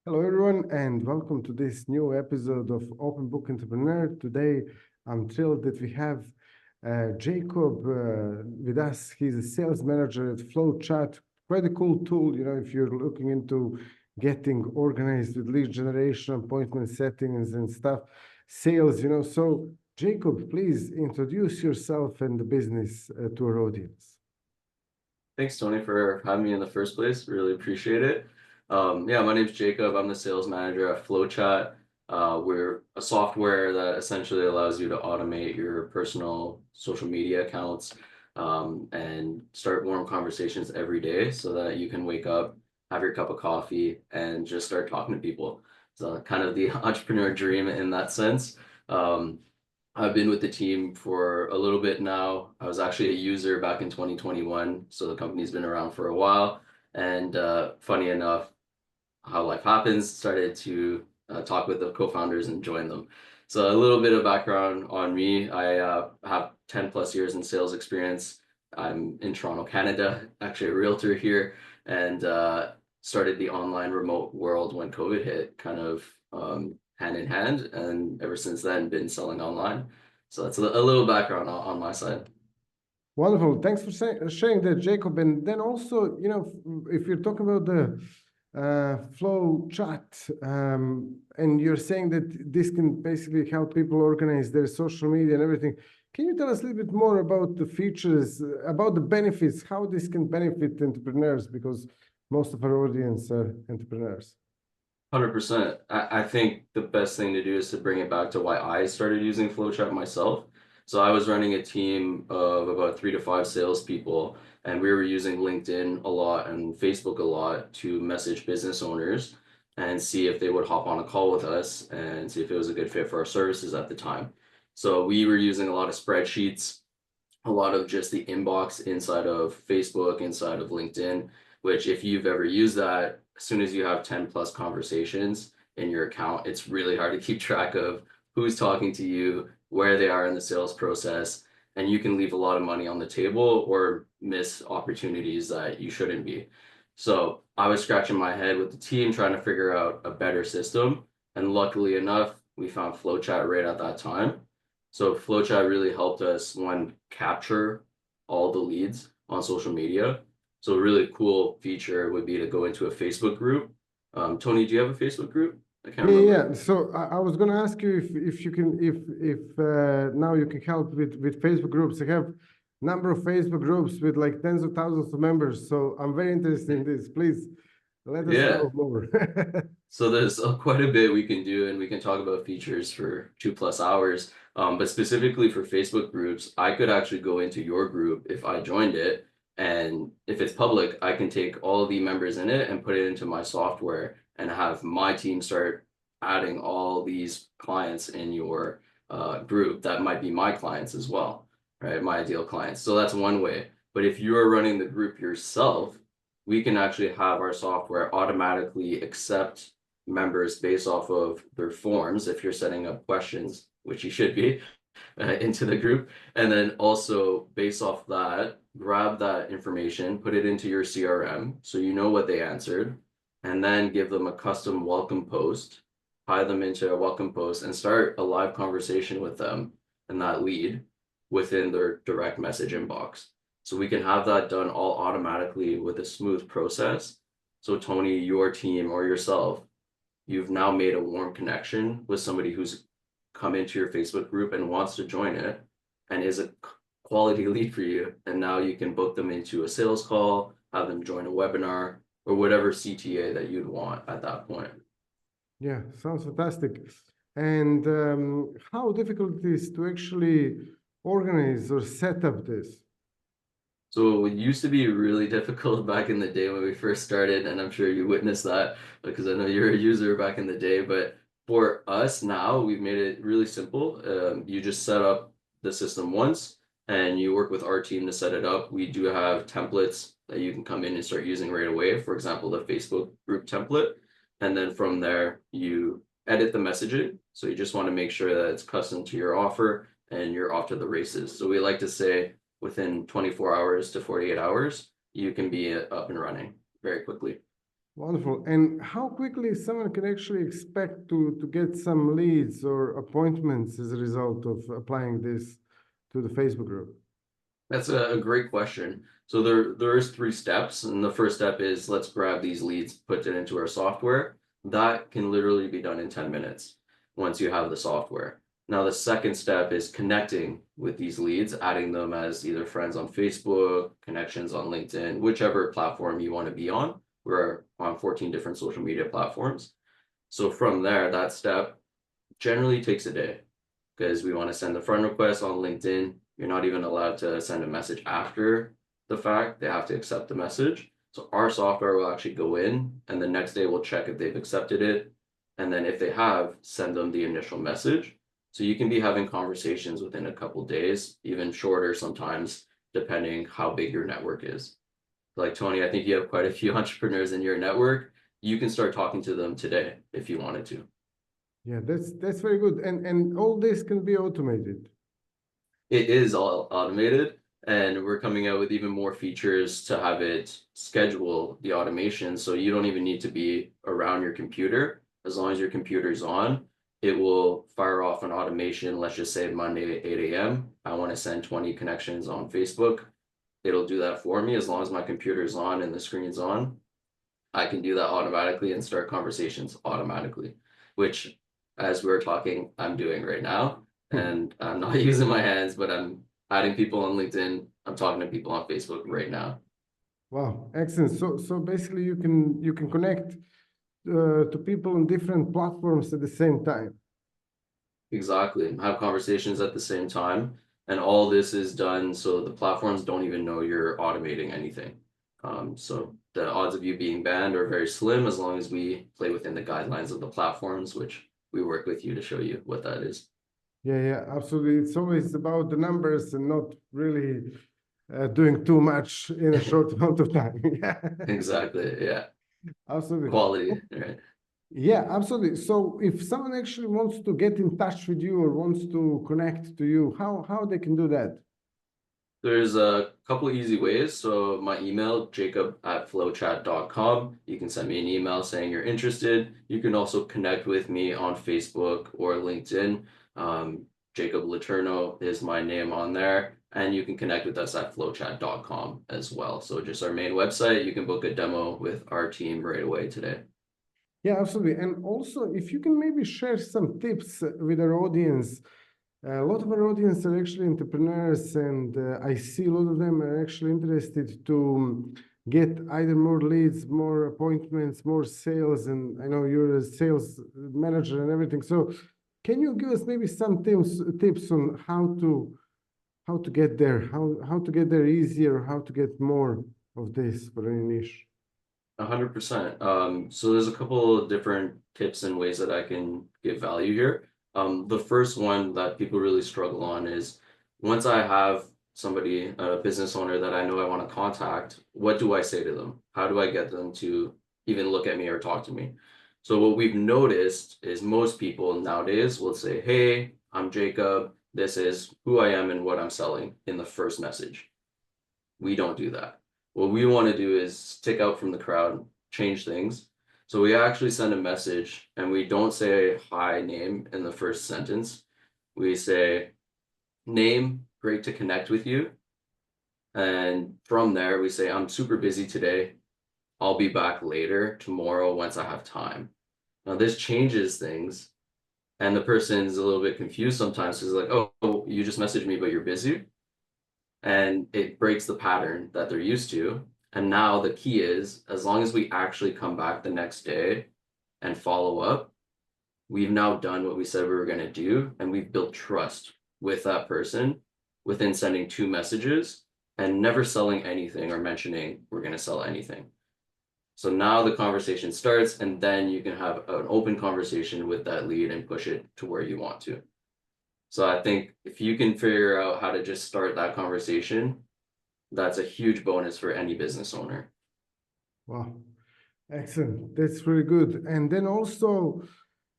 Hello, everyone, and welcome to this new episode of Open Book Entrepreneur. Today, I'm thrilled that we have Jacob with us. He's a sales manager at FlowChat. Quite a cool tool, if you're looking into getting organized with lead generation, appointment settings, and stuff, sales. So, Jacob, please introduce yourself and the business to our audience. Thanks, Tony, for having me in the first place. Really appreciate it. Yeah, my name's Jacob. I'm the sales manager at FlowChat. We're a software that essentially allows you to automate your personal social media accounts and start warm conversations every day so that you can wake up, have your cup of coffee, and just start talking to people. So kind of the entrepreneur dream in that sense. Um, I've been with the team for a little bit now. I was actually a user back in 2021, so the company's been around for a while. And funny enough, how life happens, started to talk with the co-founders and join them. So a little bit of background on me. I have 10 plus years in sales experience. I'm in Toronto, Canada, actually a realtor here, and started the online remote world when COVID hit, kind of hand in hand. And ever since then, been selling online. So that's a little background on my side. Wonderful. Thanks for sharing that, Jacob. And then also, if you're talking about the flow chat, and you're saying that this can basically help people organize their social media and everything, can you tell us a little bit more about the features, about the benefits, how this can benefit entrepreneurs? Because most of our audience are entrepreneurs. 100%. I think the best thing to do is to bring it back to why I started using FlowChat myself. So I was running a team of about 3 to 5 salespeople, and we were using LinkedIn a lot and Facebook a lot to message business owners and see if they would hop on a call with us and see if it was a good fit for our services at the time. So we were using a lot of spreadsheets, a lot of just the inbox inside of Facebook, inside of LinkedIn, which if you've ever used that, as soon as you have 10 plus conversations in your account, it's really hard to keep track of who's talking to you, where they are in the sales process, and you can leave a lot of money on the table or miss opportunities that you shouldn't be. So I was scratching my head with the team trying to figure out a better system. And luckily enough, we found FlowChat right at that time. So FlowChat really helped us, one, capture all the leads on social media. So a really cool feature would be to go into a Facebook group. Tony, do you have a Facebook group? I can't remember. Yeah. So I was going to ask you if you can if now you can help with Facebook groups. I have number of Facebook groups with like tens of thousands of members. So I'm very interested in this. Please let us Yeah. know more. So there's quite a bit we can do, and we can talk about features for 2 plus hours. But specifically for Facebook groups, I could actually go into your group if I joined it. And if it's public, I can take all the members in it and put it into my software and have my team start adding all these clients in your group that might be my clients as well, right? My ideal clients. So that's one way. But if you're running the group yourself, we can actually have our software automatically accept members based off of their forms if you're setting up questions, which you should be, into the group. And then also based off that, grab that information, put it into your CRM so you know what they answered, and then give them a custom welcome post, tie them into a welcome post, and start a live conversation with them and that lead within their direct message inbox. So we can have that done all automatically with a smooth process. So Tony, your team or yourself, you've now made a warm connection with somebody who's come into your Facebook group and wants to join it and is a quality lead for you. And now you can book them into a sales call, have them join a webinar, or whatever CTA that you'd want at that point. Yeah, sounds fantastic. And how difficult it is to actually organize or set up this? So it used to be really difficult back in the day when we first started, and I'm sure you witnessed that because I know you're a user back in the day. But for us now, we've made it really simple. You just set up the system once, and you work with our team to set it up. We do have templates that you can come in and start using right away. For example, the Facebook group template, and then from there you edit the messaging. So you just want to make sure that it's custom to your offer, and you're off to the races. So we like to say, within 24 hours to 48 hours, you can be up and running very quickly. Wonderful. And how quickly someone can actually expect to get some leads or appointments as a result of applying this to the Facebook group? That's a great question. So there is three steps, and the first step is let's grab these leads, put it into our software. That can literally be done in 10 minutes once you have the software. Now the second step is connecting with these leads, adding them as either friends on Facebook, connections on LinkedIn, whichever platform you want to be on. We're on 14 different social media platforms. So from there, that step generally takes a day because we want to send a friend request on LinkedIn. You're not even allowed to send a message after the fact. They have to accept the message. So our software will actually go in and the next day we'll check if they've accepted it. And then if they have, send them the initial message. So you can be having conversations within a couple days, even shorter sometimes, depending how big your network is. Like Tony, I think you have quite a few entrepreneurs in your network. You can start talking to them today if you wanted to. Yeah, that's very good. And all this can be automated. It is all automated, and we're coming out with even more features to have it schedule the automation. So you don't even need to be around your computer. As long as your computer's on, it will fire off an automation. Let's just say Monday at 8 a.m. I want to send 20 connections on Facebook. It'll do that for me as long as my computer's on and the screen's on. I can do that automatically and start conversations automatically, which, as we're talking, I'm doing right now. And I'm not using my hands, but I'm adding people on LinkedIn. I'm talking to people on Facebook right now. Wow, excellent. So basically you can connect to people on different platforms at the same time. Exactly. Have conversations at the same time. And all this is done so the platforms don't even know you're automating anything. So the odds of you being banned are very slim as long as we play within the guidelines of the platforms, which we work with you to show you what that is. Yeah, absolutely. It's always about the numbers and not really doing too much in a short amount of time. Yeah, Exactly. Yeah. absolutely. Quality, right? Yeah, absolutely. So if someone actually wants to get in touch with you or wants to connect to you, how they can do that? There's a couple easy ways. So my email, jacob@flowchat.com. You can send me an email saying you're interested. You can also connect with me on Facebook or LinkedIn. Jacob Letourneau is my name on there. And you can connect with us at flowchat.com as well. So just our main website, you can book a demo with our team right away today. Yeah, absolutely. And also, if you can maybe share some tips with our audience. A lot of our audience are actually entrepreneurs, and I see a lot of them are actually interested to get either more leads, more appointments, more sales. And I know you're a sales manager and everything. So can you give us maybe some tips on how to get there, how to get there easier, how to get more of this for any niche? 100%. So there's a couple of different tips and ways that I can give value here. The first one that people really struggle on is once I have somebody, a business owner that I know I want to contact, what do I say to them? How do I get them to even look at me or talk to me? So what we've noticed is most people nowadays will say, "Hey, I'm Jacob. This is who I am and what I'm selling" in the first message. We don't do that. What we want to do is stick out from the crowd, change things. So we actually send a message and we don't say hi name in the first sentence. We say name, great to connect with you. And from there, we say, I'm super busy today. I'll be back later tomorrow once I have time. Now, this changes things. And the person's a little bit confused sometimes because, like, oh, you just messaged me, but you're busy. And it breaks the pattern that they're used to. And now the key is, as long as we actually come back the next day and follow up, we've now done what we said we were going to do, and we've built trust with that person within sending two messages and never selling anything or mentioning we're going to sell anything. So now the conversation starts, and then you can have an open conversation with that lead and push it to where you want to. So I think if you can figure out how to just start that conversation, that's a huge bonus for any business owner. Wow, excellent. That's really good. And then also,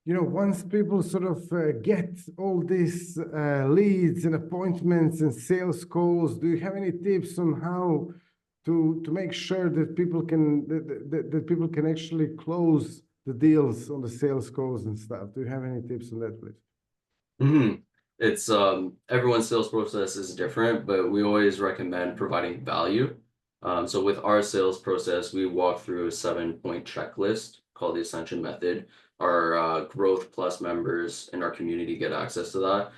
you know, once people sort of get all these leads and appointments and sales calls, do you have any tips on to make sure that people can that people can actually close the deals on the sales calls and stuff? Do you have any tips on that, please? It's everyone's sales process is different, but we always recommend providing value. So with our sales process, we walk through a 7-point checklist called the Ascension Method. Our Growth Plus members in our community get access to that.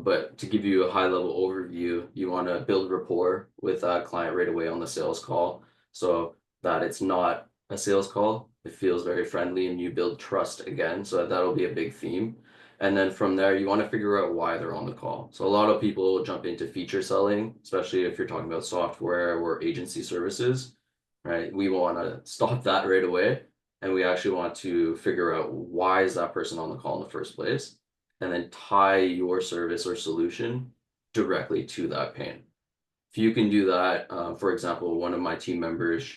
But to give you a high level overview, you want to build rapport with that client right away on the sales call, so that it's not a sales call. It feels very friendly and you build trust again. So that'll be a big theme. And then from there, you want to figure out why they're on the call. So a lot of people jump into feature selling, especially if you're talking about software or agency services, right? We want to stop that right away. And we actually want to figure out why is that person on the call in the first place, and then tie your service or solution directly to that pain. If you can do that, for example, one of my team members,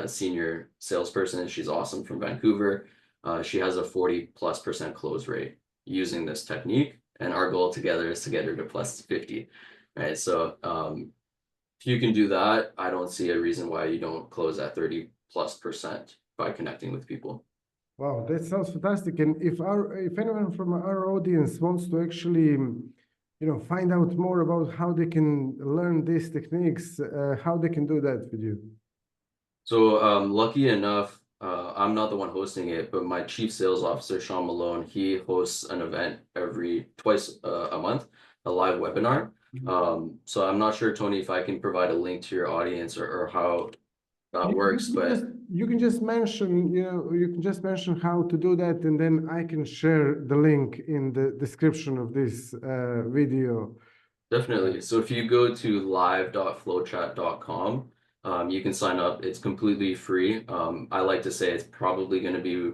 senior salesperson, she's awesome from Vancouver. She has a 40+% close rate using this technique, and our goal together is to get her to plus 50, right? So if you can do that, I don't see a reason why you don't close at 30+% by connecting with people. Wow, that sounds fantastic. And if anyone from our audience wants to actually, find out more about how they can learn these techniques, how they can do that with you. So lucky enough, I'm not the one hosting it, but my chief sales officer, Sean Malone, he hosts an event twice a month, a live webinar. So I'm not sure, Tony, if I can provide a link to your audience or how that works, but you can just mention, you can just mention how to do that, and then I can share the link in the description of this video. definitely. So if you go to live.flowchat.com, you can sign up. It's completely free. I like to say it's probably going to be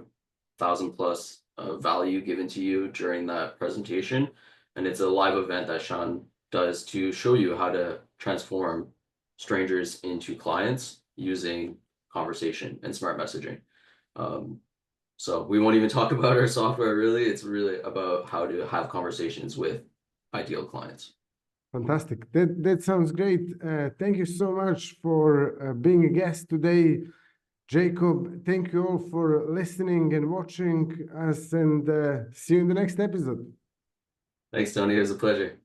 1,000+ value given to you during that presentation. And it's a live event that Sean does to show you how to transform strangers into clients using conversation and smart messaging. So we won't even talk about our software, really. It's really about how to have conversations with ideal clients. Fantastic. That sounds great. Thank you so much for being a guest today, Jacob. Thank you all for listening and watching us, and see you in the next episode. Thanks, Tony. It was a pleasure.